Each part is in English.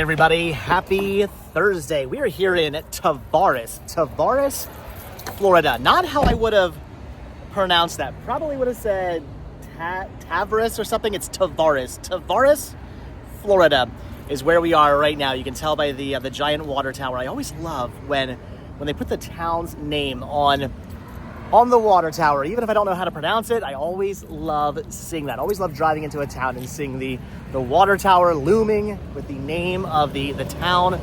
everybody, happy Thursday. We are here in Tavvaris, Florida. Not how I would have pronounced that. Probably would have said Tavvaris or something. It's Tavvaris, Florida is where we are right now. You can tell by the giant water tower. I always love when they put the town's name on the water tower. Even if I don't know how to pronounce it, I always love seeing that. I always love driving into a town and seeing the water tower looming with the name of the town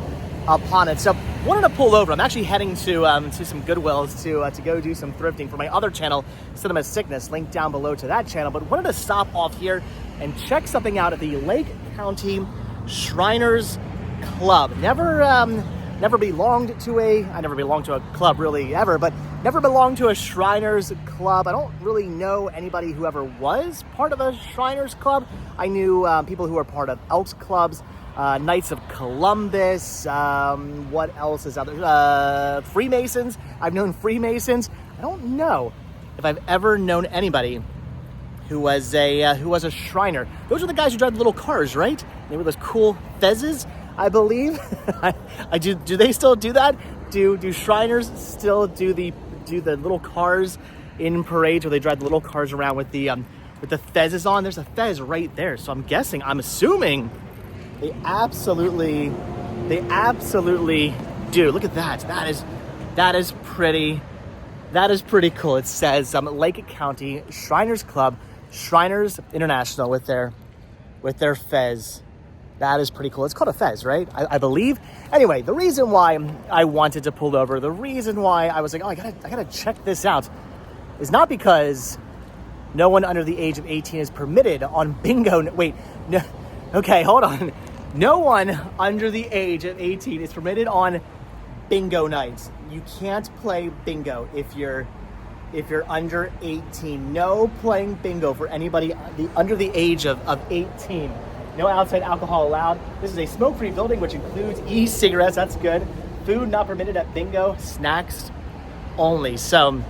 upon it. So wanted to pull over. I'm actually heading to some Goodwills to go do some thrifting for my other channel, Cinema Sickness, linked down below to that channel. But wanted to stop off here and check something out at the Lake County Shriners Club. I never belonged to a club really ever, but never belonged to a Shriners Club. I don't really know anybody who ever was part of a Shriners Club. I knew people who were part of Elks Clubs, Knights of Columbus, what else is out there? Freemasons. I've known Freemasons. I don't know if I've ever known anybody who was a Shriner. Those are the guys who drive the little cars, right? They were those cool fezzes, I believe. Do they still do that? Do Shriners still do the little cars in parades where they drive the little cars around with the fezzes on? There's a fez right there, so I'm assuming they absolutely do. Look at that. That is pretty cool. It says Lake County Shriners Club, Shriners International with their fez. That is pretty cool. It's called a fez, right? I believe. Anyway, the reason why I wanted to pull over, the reason why I was like, I gotta check this out, is not because no one under the age of 18 is permitted on bingo. Wait, no. Okay, hold on. No one under the age of 18 is permitted on bingo nights. You can't play bingo if you're under 18. No playing bingo for anybody under the age of 18. No outside alcohol allowed. This is a smoke-free building, which includes e-cigarettes. That's good. Food not permitted at bingo. Snacks only. So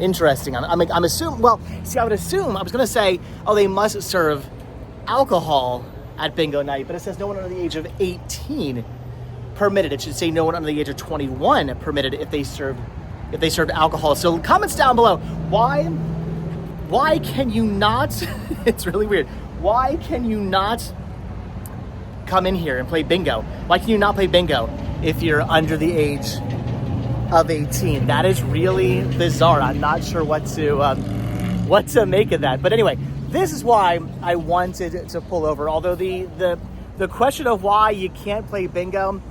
interesting. I'm assuming. Well, see, I would assume. I was gonna say, they must serve alcohol at bingo night, but it says no one under the age of 18 permitted. It should say no one under the age of 21 permitted if they served alcohol. So comments down below. Why can you not? It's really weird. Why can you not come in here and play bingo? Why can you not play bingo if you're under the age of 18? That is really bizarre. I'm not sure what to make of that. But anyway, this is why I wanted to pull over. Although the question of why you can't play bingo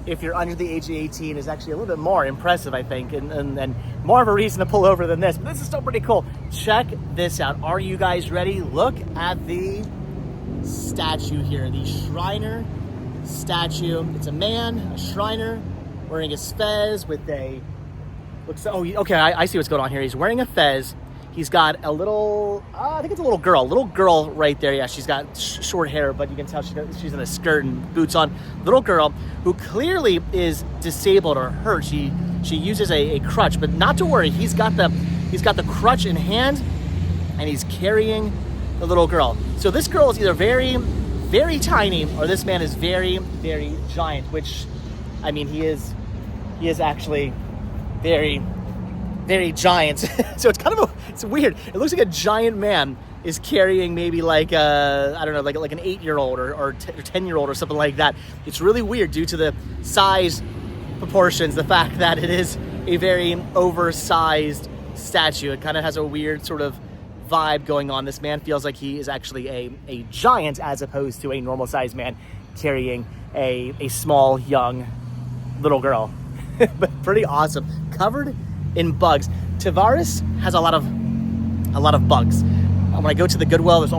if you're under the age of 18 is actually a little bit more impressive, I think, and more of a reason to pull over than this. But this is still pretty cool. Check this out. Are you guys ready? Look at the statue here, the Shriner statue. It's a man, a Shriner, wearing his fez with a... okay, I see what's going on here. He's wearing a fez. He's got a little, I think it's a little girl right there. Yeah, she's got short hair, but you can tell she's in a skirt and boots on. Little girl who clearly is disabled or hurt. She uses a crutch, but not to worry. He's got the crutch in hand, and he's carrying the little girl. So this girl is either very, very tiny, or this man is very, very giant. Which, I mean, he is actually very, very giant. So it's weird. It looks like a giant man is carrying maybe like I don't know, like an 8-year-old or 10-year-old or something like that. It's really weird due to the size proportions, the fact that it is a very oversized statue. It kind of has a weird sort of vibe going on. This man feels like he is actually a giant as opposed to a normal sized man carrying a small young little girl. But pretty awesome. Covered in bugs. Tavvaris has a lot of bugs. When I go to the Goodwill, there's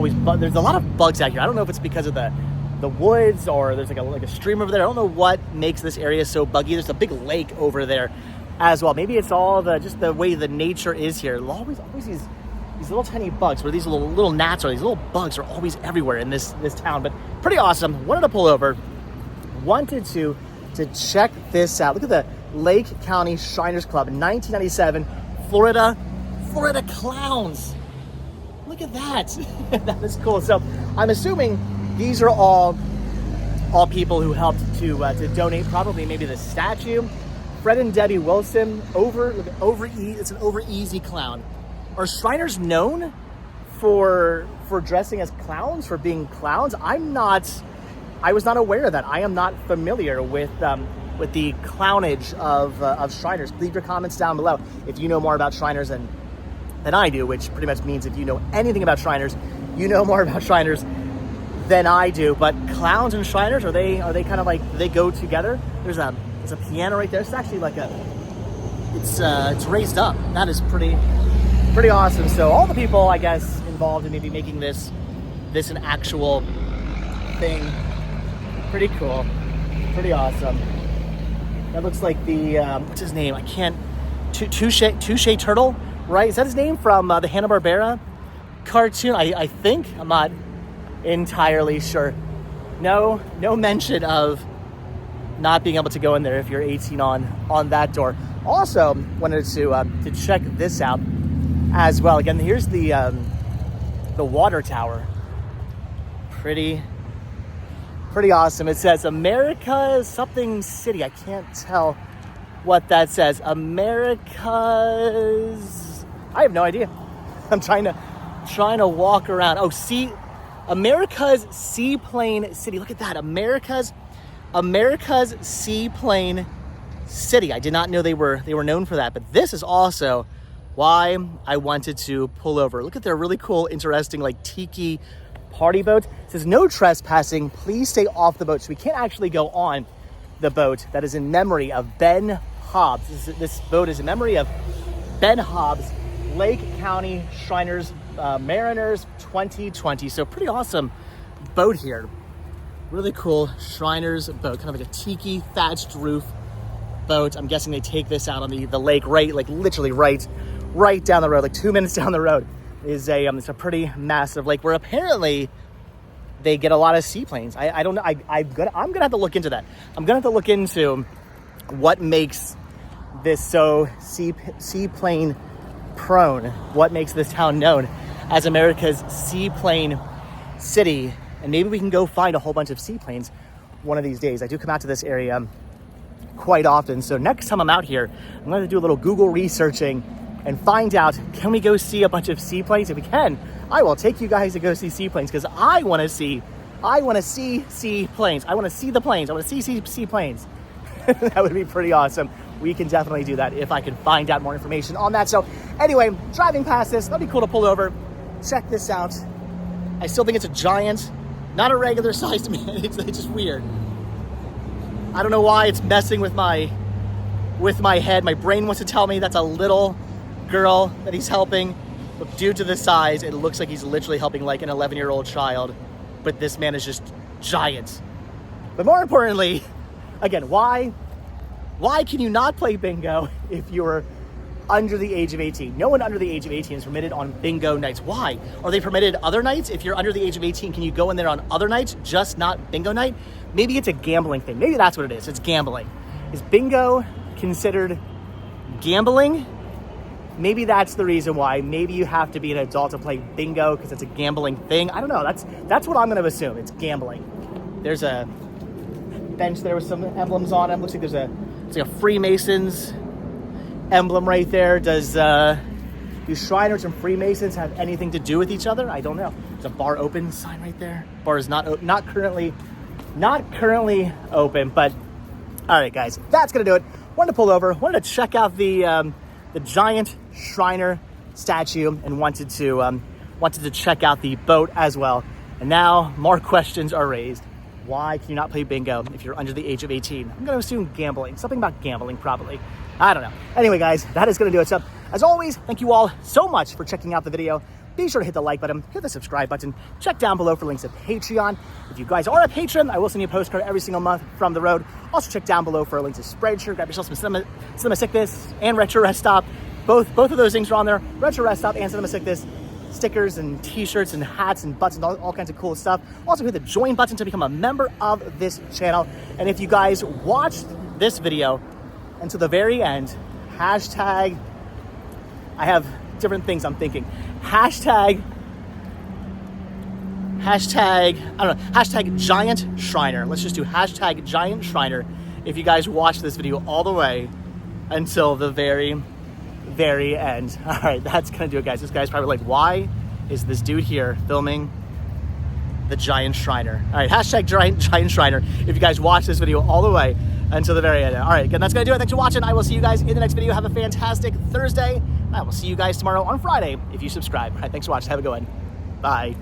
a lot of bugs out here. I don't know if it's because of the woods or there's like a stream over there. I don't know what makes this area so buggy. There's a big lake over there as well. Maybe it's all just the way the nature is here. There's always these little tiny bugs, where these little gnats or these little bugs are always everywhere in this town. But pretty awesome. Wanted to pull over. Wanted to check this out. Look at the Lake County Shriners Club, 1997, Florida clowns. Look at that. That is cool. So I'm assuming these are all all people who helped to donate probably maybe the statue. Fred and Debbie Wilson, it's an over easy clown. Are Shriners known for dressing as clowns, for being clowns? I was not aware of that. I am not familiar with the clownage of Shriners. Leave your comments down below if you know more about Shriners than I do, which pretty much means if you know anything about Shriners, you know more about Shriners than I do. But clowns and Shriners, are they kind of like, do they go together? There's a piano right there. It's actually like it's raised up. That is pretty awesome. So all the people, I guess, involved in maybe making this an actual thing, pretty cool, pretty awesome. That looks like the what's his name? I can't. Touche Turtle, right? Is that his name from the Hanna-Barbera cartoon? I think. I'm not entirely sure. No mention of not being able to go in there if you're 18 on that door. Also wanted to check this out as well. Again, here's the water tower. Pretty awesome. It says America's something city. I can't tell what that says. America's, I have no idea. I'm trying to walk around. Oh, America's Seaplane City. Look at that. America's Seaplane City. I did not know they were known for that, but this is also why I wanted to pull over. Look at their really cool, interesting, like tiki party boat. It says no trespassing. Please stay off the boat. So we can't actually go on the boat. That is in memory of Ben Hobbs. This boat is in memory of Ben Hobbs, Lake County Shriners Mariners 2020. So pretty awesome boat here. Really cool Shriners boat, kind of like a tiki thatched roof boat. I'm guessing they take this out on the lake, right, like literally right down the road, like 2 minutes down the road is it's a pretty massive lake where apparently they get a lot of seaplanes. I don't know. I'm gonna have to look into that. I'm gonna have to look into what makes this so seaplane prone. What makes this town known as America's Seaplane City? And maybe we can go find a whole bunch of seaplanes one of these days. I do come out to this area quite often. So next time I'm out here, I'm going to do a little Google researching and find out, can we go see a bunch of seaplanes? If we can, I will take you guys to go see seaplanes because I want to see seaplanes. I want to see the planes. I want to see seaplanes. That would be pretty awesome. We can definitely do that if I can find out more information on that. So anyway, driving past this, that'd be cool to pull over. Check this out. I still think it's a giant, not a regular sized man. It's just weird. I don't know why it's messing with my head. My brain wants to tell me that's a little girl that he's helping, but due to the size, it looks like he's literally helping like an 11-year-old child. But this man is just giant. But more importantly, again, why can you not play bingo if you're under the age of 18? No one under the age of 18 is permitted on bingo nights. Why? Are they permitted other nights? If you're under the age of 18, can you go in there on other nights, just not bingo night? Maybe it's a gambling thing. Maybe that's what it is. It's gambling. Is bingo considered gambling? Maybe that's the reason why. Maybe you have to be an adult to play bingo because it's a gambling thing. I don't know. That's what I'm going to assume. It's gambling. There's a bench there with some emblems on it. Looks like it's like a Freemasons emblem right there. Do Shriners and Freemasons have anything to do with each other? I don't know. There's a bar open sign right there. Bar is not currently open, but all right, guys, that's gonna do it. Wanted to pull over. Wanted to check out the giant Shriner statue, and wanted to check out the boat as well. And now more questions are raised. Why can you not play bingo if you're under the age of 18? I'm going to assume gambling. Something about gambling, probably. I don't know. Anyway, guys, that is going to do it. So, as always, thank you all so much for checking out the video. Be sure to hit the like button, hit the subscribe button, check down below for links to Patreon. If you guys are a patron, I will send you a postcard every single month from the road. Also, check down below for a link to Spreadshirt. Grab yourself some Cinema Sickness and Retro Rest Stop. Both of those things are on there. Retro Rest Stop and Cinema Sickness. Stickers and t-shirts and hats and buttons and all kinds of cool stuff. Also hit the join button to become a member of this channel. And if you guys watched this video until the very end, hashtag, I have different things I'm thinking. Hashtag hashtag, I don't know, hashtag Giant Shriner. Let's just do hashtag Giant Shriner if you guys watch this video all the way until the very, very end. All right, that's gonna do it, guys. This guy's probably like, why is this dude here filming the Giant Shriner? All right, hashtag Giant Shriner if you guys watch this video all the way until the very end. All right, again, that's gonna do it. Thanks for watching. I will see you guys in the next video. Have a fantastic Thursday. I will see you guys tomorrow on Friday if you subscribe. All right, thanks for watching. Have a good one. Bye.